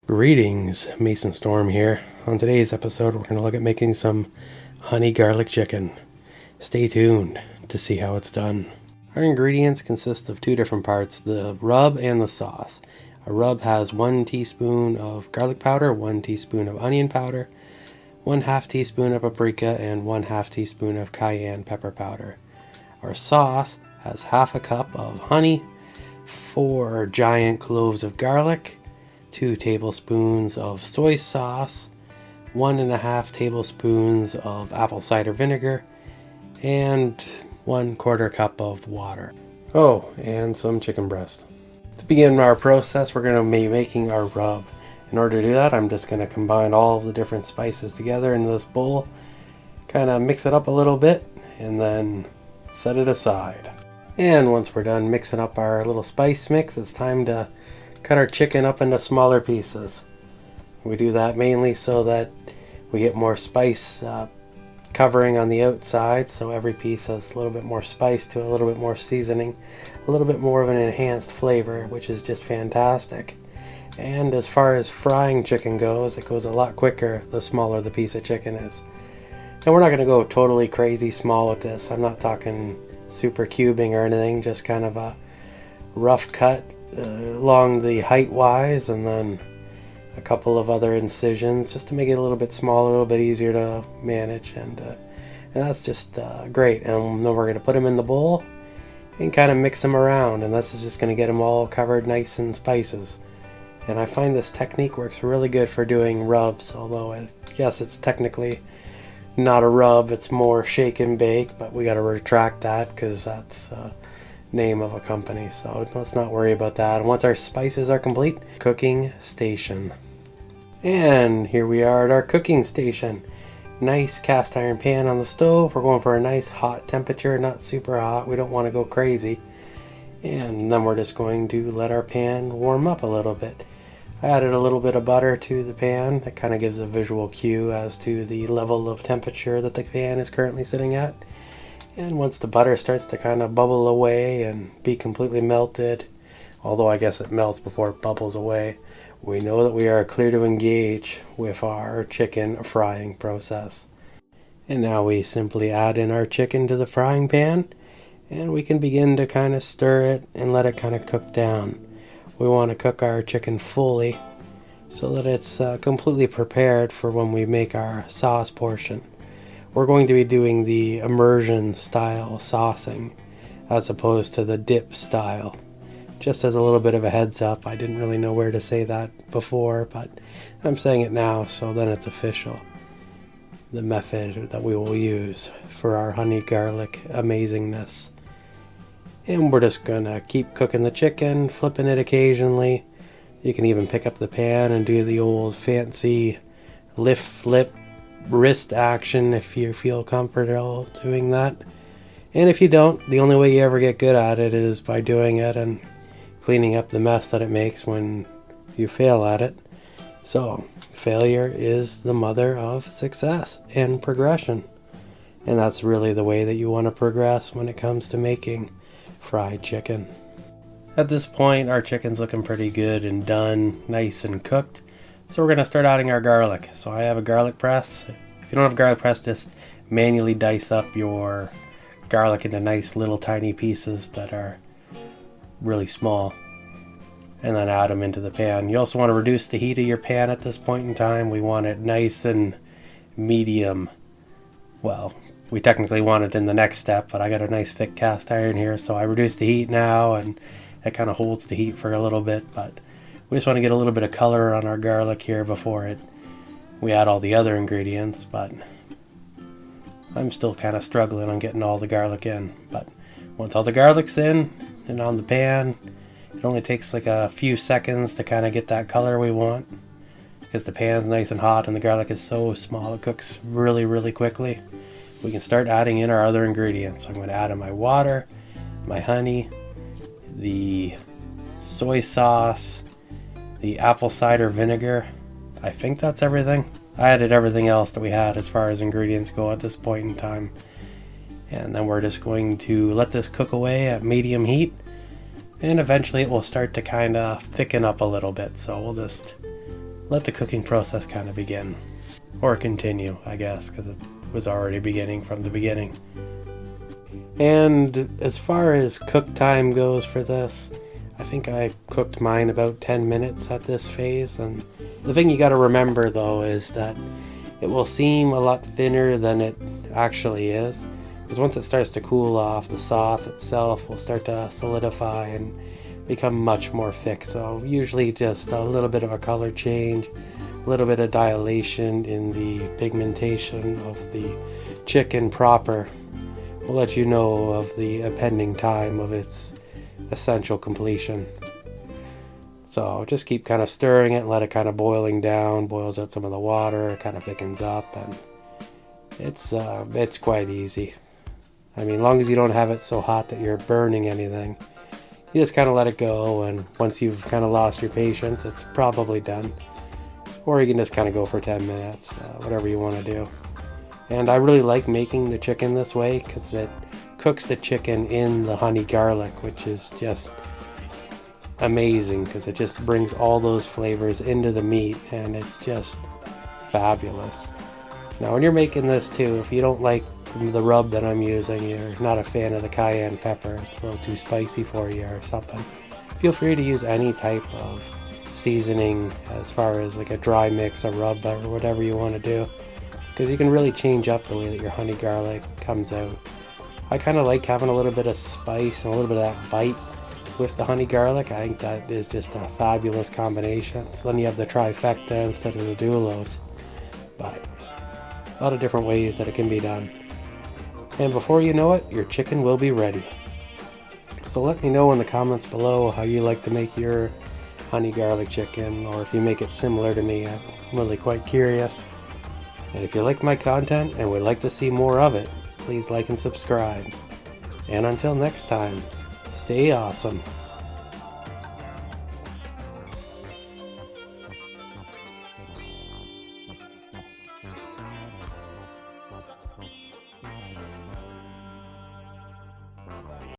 Greetings, Mason Storm here. On today's episode, we're going to look at making some honey garlic chicken. Stay tuned to see how it's done. Our ingredients consist of two different parts, the rub and the sauce. A rub has 1 teaspoon of garlic powder, 1 teaspoon of onion powder, 1/2 teaspoon of paprika, and 1/2 teaspoon of cayenne pepper powder. Our sauce has 1/2 cup of honey, 4 giant cloves of garlic, 2 tablespoons of soy sauce, 1.5 tablespoons of apple cider vinegar, and 1/4 cup of water. Oh, and some chicken breast. To begin our process, we're going to be making our rub. In order to do that, I'm just going to combine all of the different spices together into this bowl, kind of mix it up a little bit, and then set it aside. And once we're done mixing up our little spice mix, it's time to cut our chicken up into smaller pieces. We do that mainly so that we get more spice covering on the outside, so every piece has a little bit more spice to it, a little bit more seasoning, a little bit more of an enhanced flavor, which is just fantastic. And as far as frying chicken goes, it goes a lot quicker the smaller the piece of chicken is. And we're not going to go totally crazy small with this. I'm not talking super cubing or anything, just kind of a rough cut along the height wise, and then a couple of other incisions just to make it a little bit smaller, a little bit easier to manage, and that's just great. And then we're going to put them in the bowl and kind of mix them around, and this is just going to get them all covered nice in spices. And I find this technique works really good for doing rubs, although I guess it's technically not a rub, it's more shake and bake, but we got to retract that because that's name of a company, so let's not worry about that. And once our spices are complete, cooking station. And here we are at our cooking station. Nice cast iron pan on the stove. We're going for a nice hot temperature, not super hot. We don't want to go crazy. And then we're just going to let our pan warm up a little bit. I added a little bit of butter to the pan. That kind of gives a visual cue as to the level of temperature that the pan is currently sitting at. And once the butter starts to kind of bubble away and be completely melted, although I guess it melts before it bubbles away, we know that we are clear to engage with our chicken frying process. And now we simply add in our chicken to the frying pan, and we can begin to kind of stir it and let it kind of cook down. We want to cook our chicken fully so that it's completely prepared for when we make our sauce portion. We're going to be doing the immersion style saucing as opposed to the dip style. Just as a little bit of a heads up, I didn't really know where to say that before, but I'm saying it now, so then it's official. The method that we will use for our honey garlic amazingness. And we're just gonna keep cooking the chicken, flipping it occasionally. You can even pick up the pan and do the old fancy lift flip wrist action if you feel comfortable doing that. And if you don't, the only way you ever get good at it is by doing it and cleaning up the mess that it makes when you fail at it. So failure is the mother of success and progression, and that's really the way that you want to progress when it comes to making fried chicken. At this point, our chicken's looking pretty good and done, nice and cooked. So we're going to start adding our garlic. So I have a garlic press. If you don't have a garlic press, just manually dice up your garlic into nice little tiny pieces that are really small, and then add them into the pan. You also want to reduce the heat of your pan at this point in time. We want it nice and medium. Well, we technically want it in the next step, but I got a nice thick cast iron here, so I reduce the heat now, and it kind of holds the heat for a little bit, but we just want to get a little bit of color on our garlic here before we add all the other ingredients, but I'm still kind of struggling on getting all the garlic in. But once all the garlic's in and on the pan, it only takes like a few seconds to kind of get that color we want, because the pan's nice and hot and the garlic is so small it cooks really, really quickly. We can start adding in our other ingredients. So I'm going to add in my water, my honey, the soy sauce, the apple cider vinegar. I think that's everything. I added everything else that we had as far as ingredients go at this point in time. And then we're just going to let this cook away at medium heat, and eventually it will start to kind of thicken up a little bit. So we'll just let the cooking process kind of begin. Or continue, I guess, because it was already beginning from the beginning. And as far as cook time goes for this, I think I cooked mine about 10 minutes at this phase. And the thing you got to remember though is that it will seem a lot thinner than it actually is, because once it starts to cool off, the sauce itself will start to solidify and become much more thick. So usually just a little bit of a color change, a little bit of dilation in the pigmentation of the chicken proper will let you know of the impending time of its essential completion. So just keep kind of stirring it and let it kind of boiling down, boils out some of the water, kind of thickens up, and it's quite easy. I mean, as long as you don't have it so hot that you're burning anything, you just kind of let it go, and once you've kind of lost your patience, it's probably done. Or you can just kind of go for 10 minutes, whatever you want to do. And I really like making the chicken this way because it cooks the chicken in the honey garlic, which is just amazing because it just brings all those flavors into the meat, and it's just fabulous. Now when you're making this too, if you don't like the rub that I'm using, you're not a fan of the cayenne pepper, it's a little too spicy for you or something, feel free to use any type of seasoning as far as like a dry mix, a rub, or whatever you want to do, because you can really change up the way that your honey garlic comes out. I kind of like having a little bit of spice and a little bit of that bite with the honey garlic. I think that is just a fabulous combination. So then you have the trifecta instead of the doulos. But a lot of different ways that it can be done. And before you know it, your chicken will be ready. So let me know in the comments below how you like to make your honey garlic chicken, or if you make it similar to me. I'm really quite curious. And if you like my content and would like to see more of it, please like and subscribe. And until next time, stay awesome.